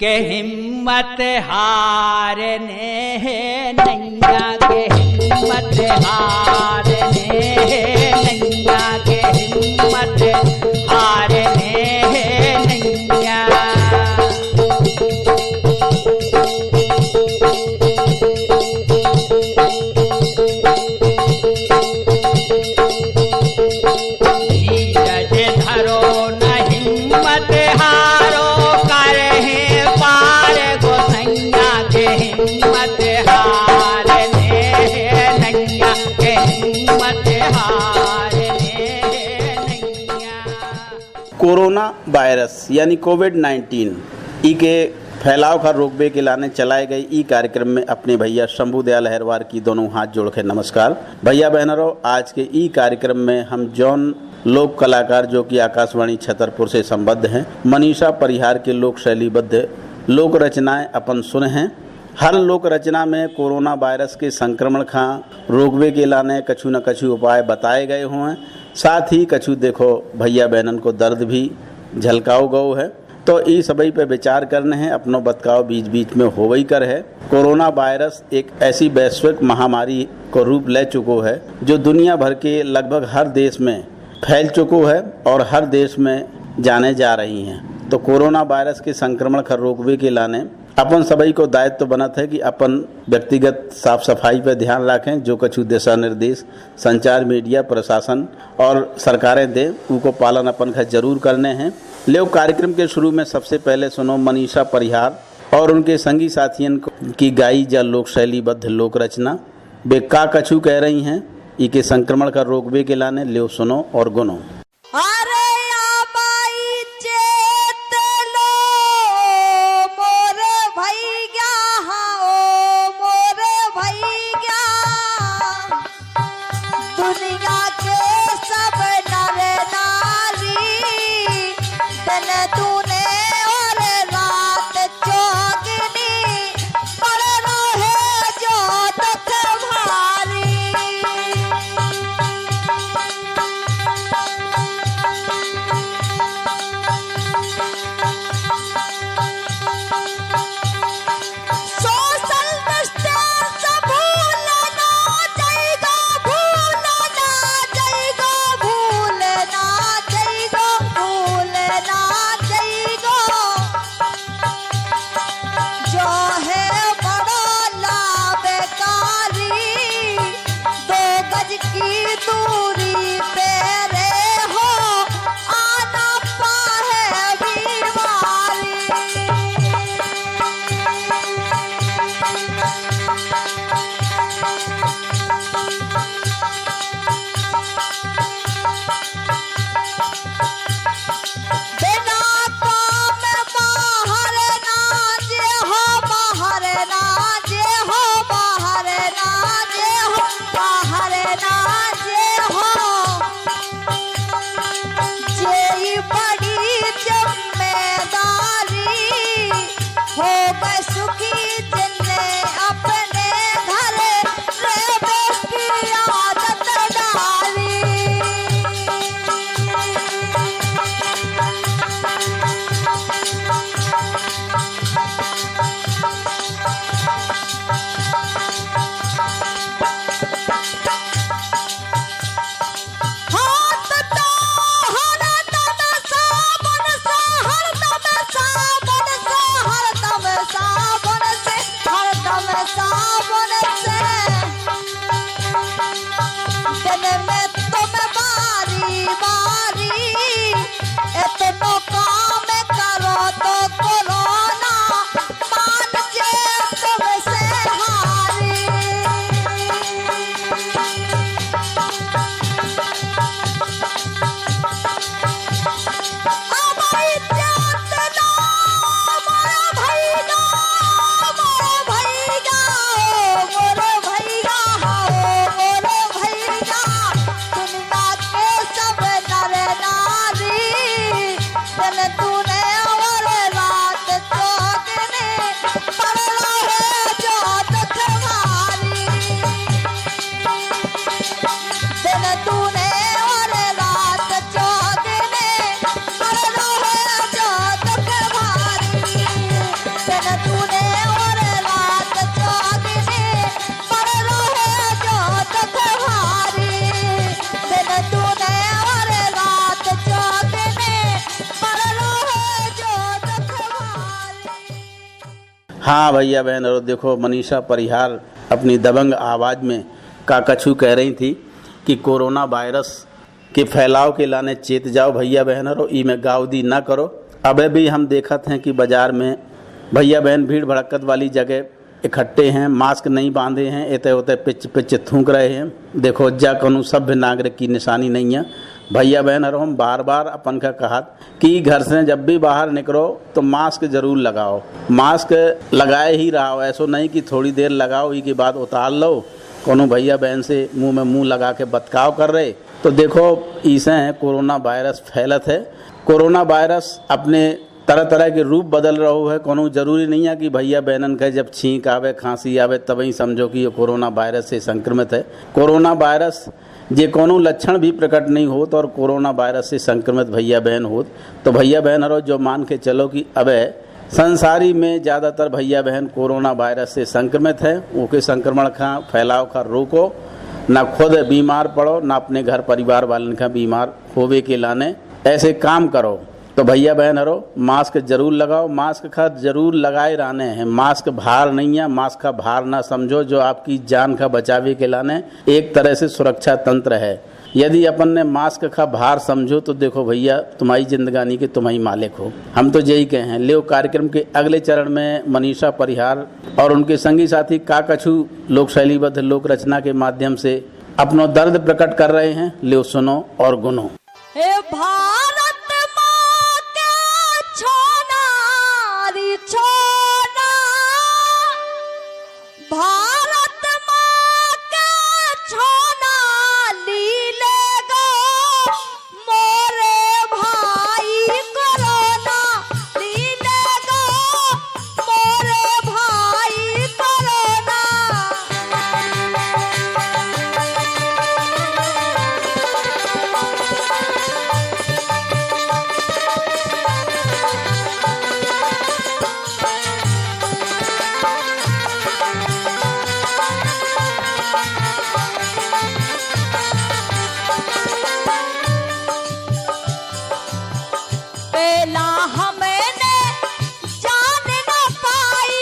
के हिम्मत हारने नैया के हिम्मत हारने नैया के हिम्मत हारने नैया। धीरज धरो न हिम्मत हारो करे पार गोसैया के हिम्मत हारने नैया के हिम्मत हारने नैया। कोरोना वायरस यानी कोविड-19 ई के फैलाव का रोकबे के लाने चलाए गए ई कार्यक्रम में अपने भैया शंभू दयाल अहिरवार की दोनों हाथ जोड़ के नमस्कार। भैया बहनों, आज के ई कार्यक्रम में हम जौन लोक कलाकार जो कि आकाशवाणी छतरपुर से संबद्ध हैं, मनीषा परिहार के लोक शैलीबद्ध लोक रचनाएं अपन सुने हैं। हर लोक रचना में कोरोना वायरस के संक्रमण का रोकबे के लाने कछु न कछु उपाय बताए गए हुए हैं। साथ ही कछु देखो भैया बहनन को दर्द भी झलकाओ गो है। तो ई सबई पे विचार करने हैं, अपनो बतकाव बीच बीच में हो गई कर है। कोरोना वायरस एक ऐसी वैश्विक महामारी को रूप ले चुको है जो दुनिया भर के लगभग हर देश में फैल चुको है और हर देश में जाने जा रही हैं। तो कोरोना वायरस के संक्रमण का रोकबे के लाने अपन सभी को दायित्व बनत है कि अपन व्यक्तिगत साफ सफाई पर ध्यान रखें। जो कछु दिशा निर्देश संचार मीडिया प्रशासन और सरकारें दें उनको पालन अपन का जरूर करने हैं। ले कार्यक्रम के शुरू में सबसे पहले सुनो मनीषा परिहार और उनके संगी साथियन की गाई जा लोक शैलीबद्ध लोक रचना। वे का कछु कह रही हैं ई के संक्रमण का रोकबे के लाने ले सुनो और गुनो। हाँ भैया बहन, और देखो मनीषा परिहार अपनी दबंग आवाज़ में काकछू कह रही थी कि कोरोना वायरस के फैलाव के लाने चेत जाओ भैया बहन, और ई में गावदी ना करो। अबे भी हम देखत हैं कि बाजार में भैया बहन भीड़ भड़कत वाली जगह इकट्ठे हैं, मास्क नहीं बांधे हैं, एते होते पिच पिच थूक रहे हैं। देखो जा कोनो सभ्य नागरिक की निशानी नहीं है भैया बहन। और हम बार बार अपन का कहा कि घर से जब भी बाहर निकलो तो मास्क जरूर लगाओ, मास्क लगाए ही रहो, ऐसो नहीं कि थोड़ी देर लगाओ ई के बाद उतार लो। कोनो भैया बहन से मुंह में मुंह लगा के बतकाव कर रहे तो देखो इसे कोरोना वायरस फैलत है। कोरोना वायरस अपने तरह तरह के रूप बदल रहा है। कोनो जरूरी नहीं है कि भैया बहनन का जब छींक आवे खांसी आवे तब ही समझो कि ये कोरोना वायरस से संक्रमित है। कोरोना वायरस जे कोनो लक्षण भी प्रकट नहीं होत और कोरोना वायरस से संक्रमित भैया बहन होत तो भैया बहन हरो जो मान के चलो कि अबे संसारी में ज़्यादातर भैया बहन कोरोना वायरस से संक्रमित है। उनके संक्रमण का फैलाव का रोको, ना खुद बीमार पड़ो ना अपने घर परिवार वालन का बीमार होवे के लाने ऐसे काम करो। तो भैया बहन हरो मास्क जरूर लगाओ, मास्क का जरूर लगाए रहने हैं। मास्क भार नहीं है, मास्क का भार ना समझो, जो आपकी जान का बचावे के लाने एक तरह से सुरक्षा तंत्र है। यदि अपन ने मास्क का भार समझो तो देखो भैया तुम्हारी जिंदगानी के तुम्हारी मालिक हो। हम तो यही कहें। ले कार्यक्रम के अगले चरण में मनीषा परिहार और उनके संगी साथी काकछू लोक शैलीबद्ध लोक रचना के माध्यम से अपना दर्द प्रकट कर रहे हैं। ले सुनो और गुनो। भारत माँ के छोनारी छोना, भारत माँ के छोना लीले गो मोरे भाई कोरोना, लीले गो मोरे भाई कोरोना। पेला हमने जान न पाई,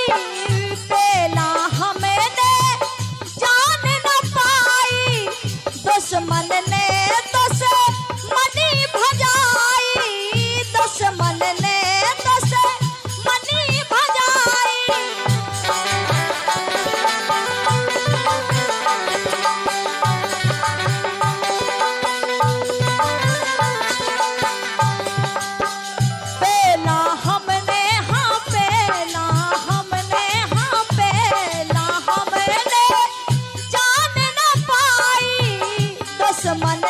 पेला हमने जान न पाई, दुश्मन ने दुश्मनी भजाई, दुश्मन ने दुश्मनी भजाई। पेला हमने हाँ पेला हमने हाँ पेला हमने जान न पाई, दुश्मन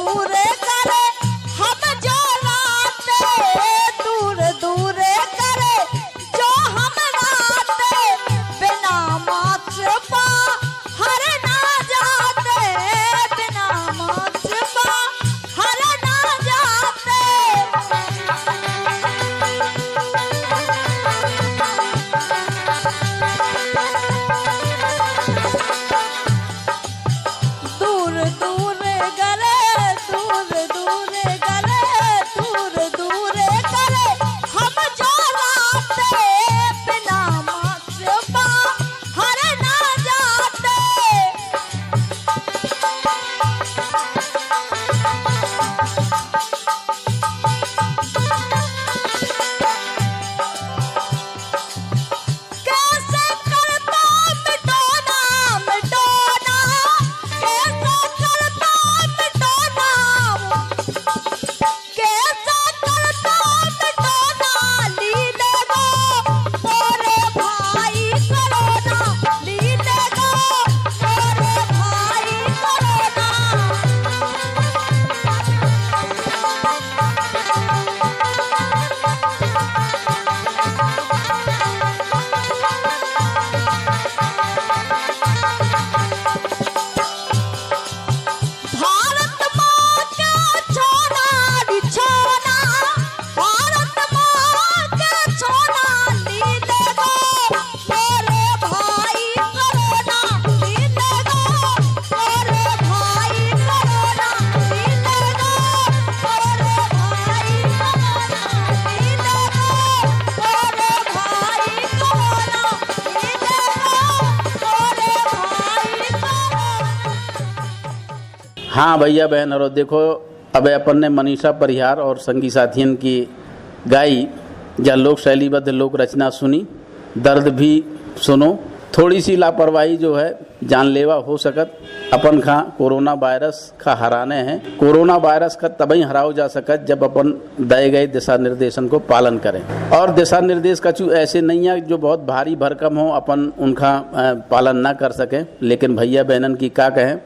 दूर करे हम जो राते, दूर दूर करे जो हम राते, बिना मात्र पा हर ना जाते, बिना मात्र पा हर ना जाते। दूर दूर गले, दूर दूर गले, दूर दूर करे हम जो राते, बिना मात्र पा हर ना जाते। कैसे करता मिटोना मिटोना, कैसे करता मिटोना, कैसे करता मिटोना, लीले गो मोरे भाई करोना, लीले गो मोरे भाई करोना। भारत माँ के छोना बिछोना, भारत माँ के छोना, लीले गो मोरे भाई करोना, लीले गो मोरे भाई करोना, लीले गो मोरे भाई करोना, लीले गो मोरे भाई करोना, लीले गो मोरे भाई करोना। हाँ भैया बहन और देखो, अब अपन ने मनीषा परिहार और संगी साथियन की गाई या लोक शैलीबद्ध लोक रचना सुनी। दर्द भी सुनो। थोड़ी सी लापरवाही जो है जानलेवा हो सकत। अपन खा कोरोना वायरस का हराने हैं। कोरोना वायरस का तभी हराओ जा सकत जब अपन दिए गए दिशा निर्देशन को पालन करें। और दिशा निर्देश कछु ऐसे नहीं है जो बहुत भारी भरकम हो, अपन उनका पालन ना कर सकें। लेकिन भैया बहनन की क्या कहें,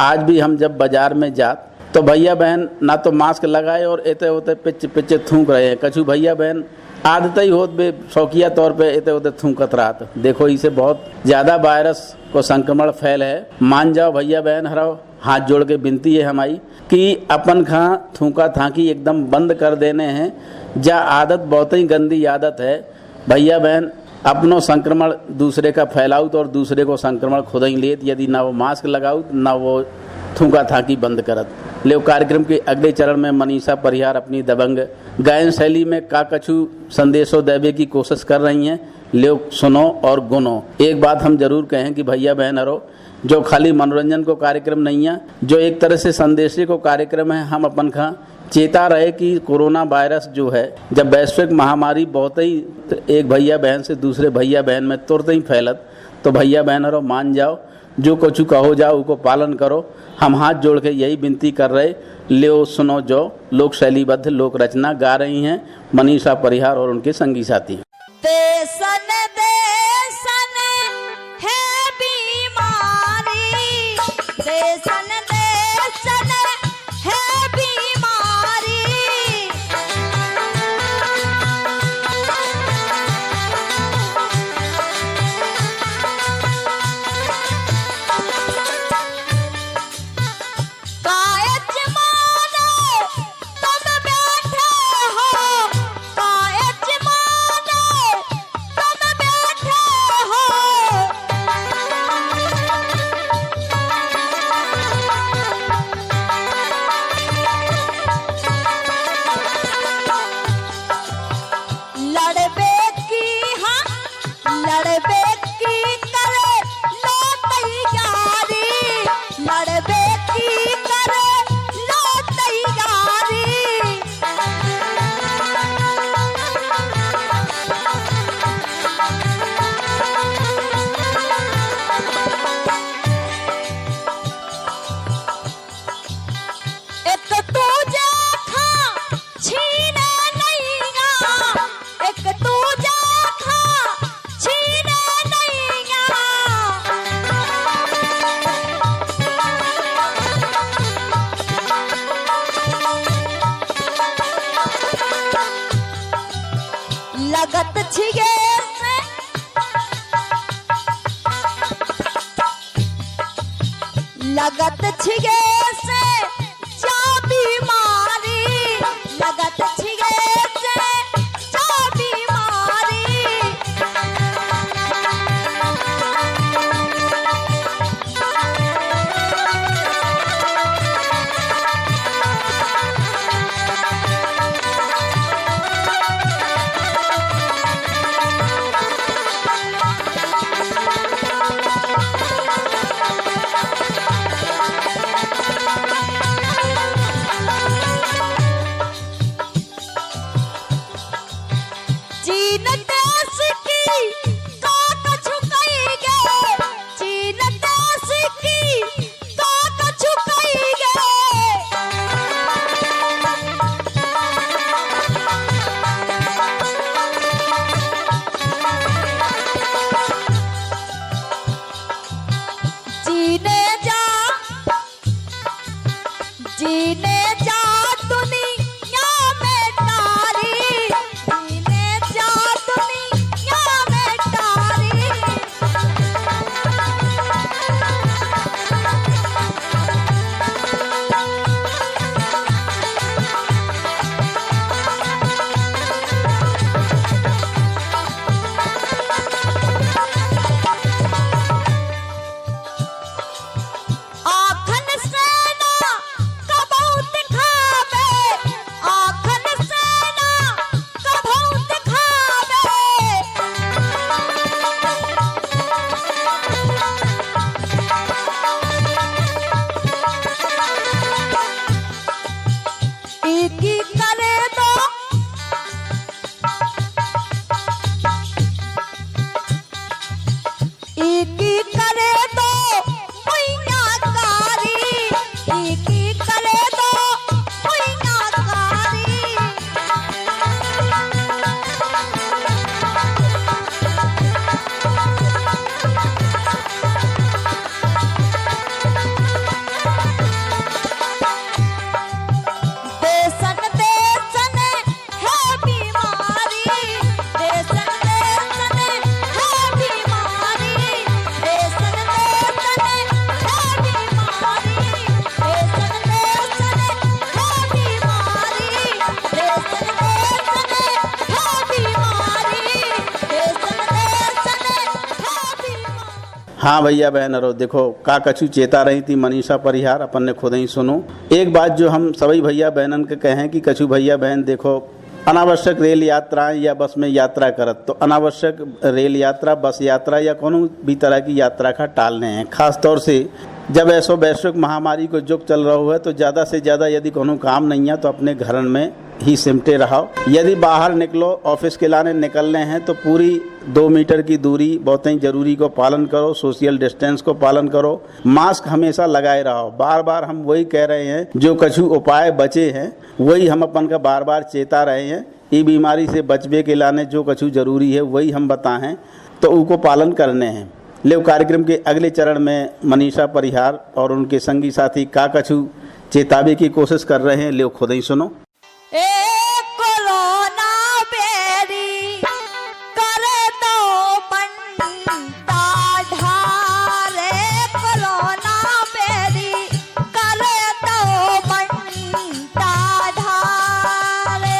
आज भी हम जब बाजार में जात तो भैया बहन ना तो मास्क लगाए और एते उते पिच थूक रहे हैं। कछु भैया बहन आदत ही होत बे शौकिया तौर पे एते उते थूकत रात। देखो इसे बहुत ज़्यादा वायरस को संक्रमण फैल है। मान जाओ भैया बहन हराओ, हाथ जोड़ के विनती है हमारी कि अपन खा थूका थाकी एकदम बंद कर देने हैं। जा आदत बहुत ही गंदी आदत है भैया बहन। अपनों संक्रमण दूसरे का फैलाऊत और दूसरे को संक्रमण खुद ही लेत, यदि ना वो मास्क लगाऊत ना वो थूका थाकी बंद करत। ले कार्यक्रम के अगले चरण में मनीषा परिहार अपनी दबंग गायन शैली में का कछु संदेशों देवे की कोशिश कर रही हैं। ले सुनो और गुनो। एक बात हम जरूर कहें कि भैया बहन हरो, जो खाली मनोरंजन को कार्यक्रम नहीं है, जो एक तरह से संदेश को कार्यक्रम है। हम अपन खा चेता रहे कि कोरोना वायरस जो है जब वैश्विक महामारी बहुत ही एक भैया बहन से दूसरे भैया बहन में तुरंत ही फैलत, तो भैया बहन हरो मान जाओ, जो कुछ कहो जाओ उसको पालन करो। हम हाथ जोड़ के यही विनती कर रहे। ले सुनो जो लोक शैलीबद्ध लोक रचना गा रही हैं मनीषा परिहार और उनके संगी साथी। देसन देसन है बीमारी, देसन देसन है बीमारी, कायच मानो तुम बैठे हो, कायच मानो तुम बैठे हो, छिगे से जा बीमारी, लगत छिगे से जा बीमारी। चीन देश की काट छुकई गे, चीन देश की काट छुकई गे। जीने जा, जीने जा दुनिया में तारी, जीने जा दुनिया में तारी। आखन सेना का बहुत खावे, आखन सेना का बहुत खावे। इकी करे दो, इकी करे दो पुइया कारी, इकी करे दो पुइया कारी। देसन देसन है बीमारी, देसन देसन है बीमारी, देसन देसन है बीमारी, देसन देसन है बीमारी, देसन देसन है बीमारी, देसन देसन है बीमारी। हाँ भैया बहन रो देखो का कछु चेता रही थी मनीषा परिहार, अपन ने खुद ही सुनो। एक बात जो हम सभी भैया बहनन के कहें कि कछु भैया बहन देखो अनावश्यक रेल यात्राएं या बस में यात्रा करत, तो अनावश्यक रेल यात्रा, बस यात्रा या कोनो भी तरह की यात्रा का टालने हैं। खास तौर से जब ऐसो वैश्विक महामारी को युग चल रहा है तो ज़्यादा से ज़्यादा यदि कोनो काम नहीं है तो अपने घर में ही सिमटे रहो। यदि बाहर निकलो, ऑफिस के लाने निकलने हैं तो पूरी 2 मीटर की दूरी बहुत ही जरूरी को पालन करो, सोशल डिस्टेंस को पालन करो, मास्क हमेशा लगाए रहो। बार बार हम वही कह रहे हैं, जो कछु उपाय बचे हैं वही हम अपन का बार बार चेता रहे हैं। ये बीमारी से बचने के लाने जो कछु जरूरी है वही हम बताएं तो उनको पालन करने हैं। ले कार्यक्रम के अगले चरण में मनीषा परिहार और उनके संगी साथी का कछु चेतावे की कोशिश कर रहे हैं, ले खुद ही सुनो। ए कोरोना बेरी कर दो बनता ढारे, कोरोना बेरी कर दो बनता ढारे।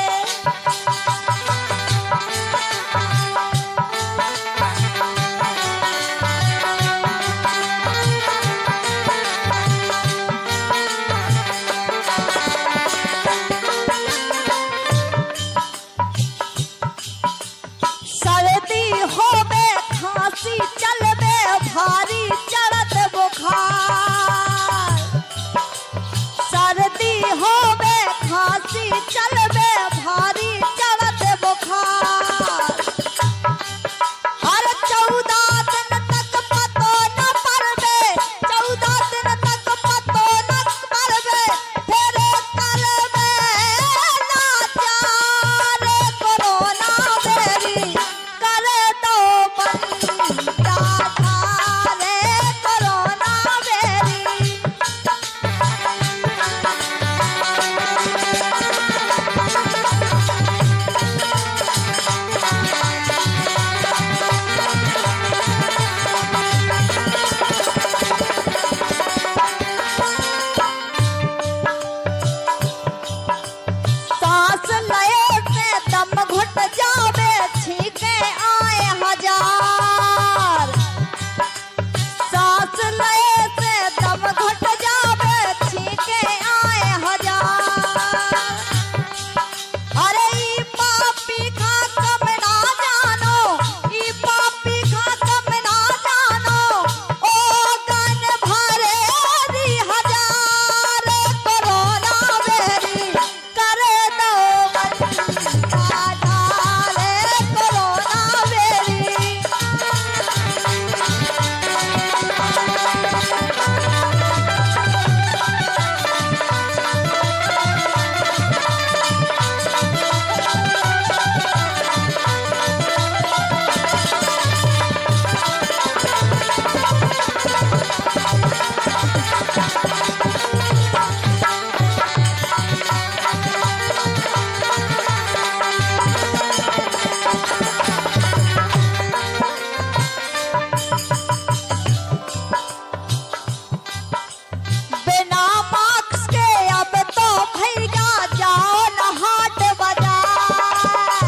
बिना मास्क के अब तो भैया जाओ न हाट बाजार।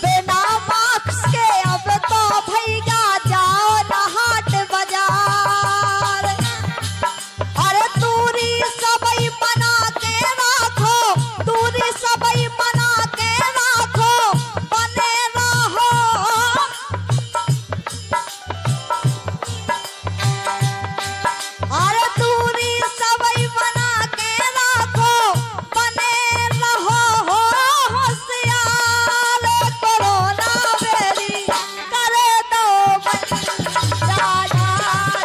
बिना मास्क के अब तो भैया जाओ न हाट बाजार। अरे दूरी सबई बना के राखो, दूरी सबई बना के राखो, बने रहो। अरे दूरी सबई बना के राखो, बने रहो हो होशियार। कोरोना बेरी करे दो बंदा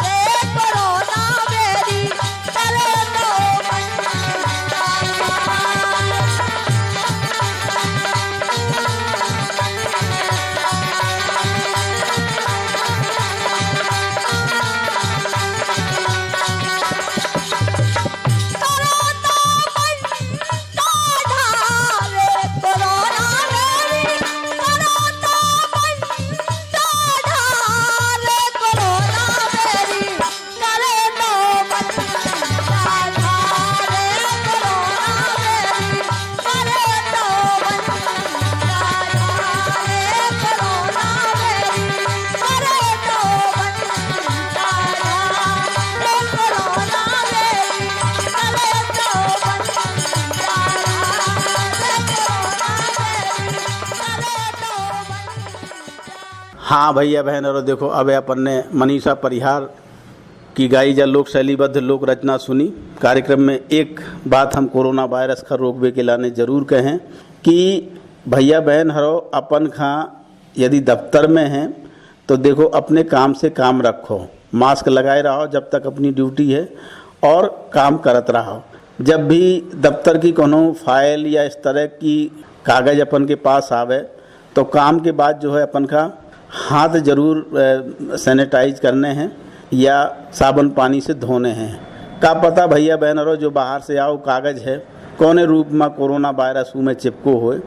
रे, कोरोना बेरी करे दो बंदा। हाँ भैया बहन और देखो, अब अपन ने मनीषा परिहार की गाई जा लोक शैलीबद्ध लोक रचना सुनी। कार्यक्रम में एक बात हम कोरोना वायरस का रोकबे के लाने जरूर कहें कि भैया बहन हरो अपन खां यदि दफ्तर में हैं तो देखो अपने काम से काम रखो, मास्क लगाए रहो जब तक अपनी ड्यूटी है और काम करत रहो। जब भी दफ्तर की कोनो फाइल या इस तरह की कागज़ अपन के पास आवे तो काम के बाद जो है अपन का हाथ जरूर सैनिटाइज करने हैं या साबुन पानी से धोने हैं। का पता भैया बहनों जो बाहर से आओ कागज़ है कौने रूप में कोरोना वायरस में चिपको होए,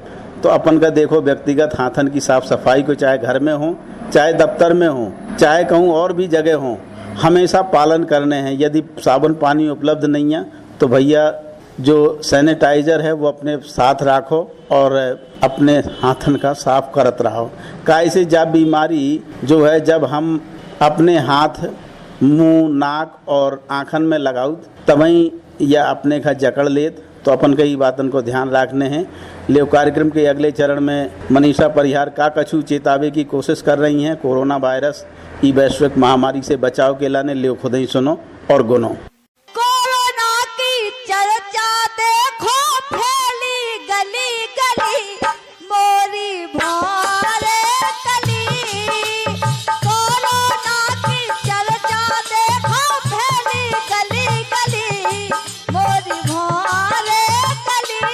तो अपन का देखो व्यक्तिगत हाथन की साफ सफाई को चाहे घर में हो, चाहे दफ्तर में हो, चाहे कहूँ और भी जगह हो, हमेशा पालन करने हैं। यदि साबुन पानी उपलब्ध नहीं है तो भैया जो सैनिटाइज़र है वो अपने साथ रखो और अपने हाथन का साफ करत रहो। कैसे जब बीमारी जो है जब हम अपने हाथ मुंह नाक और आँखन में लगाऊ तभी या अपने का जकड़ लेत, तो अपन कई बातन को ध्यान रखने हैं। ले कार्यक्रम के अगले चरण में मनीषा परिहार का कछु चेतावे की कोशिश कर रही हैं कोरोना वायरस की वैश्विक महामारी से बचाव के लाने। ले खुद ही सुनो और गुनो। कोरोना की चर्चा देखो फैली गली गली, मोरी भारे कली। कोरोना की चर्चा देखो फैली गली गली, मोरी भारे कली।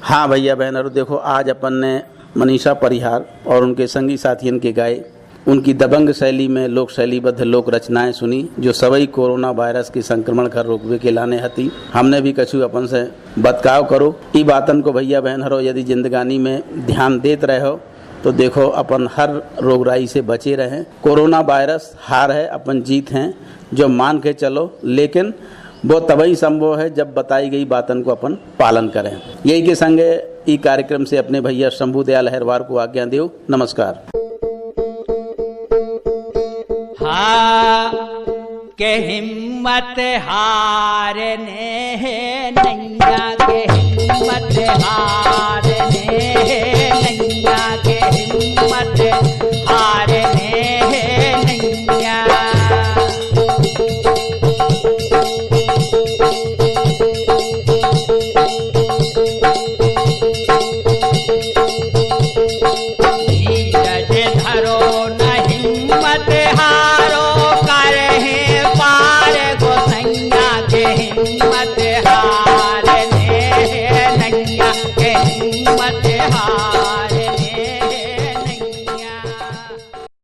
हाँ भैया बहनों, देखो आज अपन ने मनीषा परिहार और उनके संगी साथियन के गाए उनकी दबंग शैली में लोक शैलीबद्ध लोक रचनाएं सुनी जो सवई कोरोना वायरस के संक्रमण कर रोकवे के लाने हती। हमने भी कछु अपन से बतकाव करो ई बातन को भैया बहनों, यदि जिंदगानी में ध्यान देते रहो तो देखो अपन हर रोगराई से बचे रहें। कोरोना वायरस हार है, अपन जीत हैं जो मान के चलो, लेकिन वो तभी संभव है जब बताई गई बातन को अपन पालन करें। यही के संगे ई कार्यक्रम से अपने भैया शंभू दयाल अहिरवार को आज्ञा दो। नमस्कार। हाँ के हिम्मत हारने नैया के हिम्मत हारने नैया के हिम्मत हारने नैया। धीरज धरो न हिम्मत हार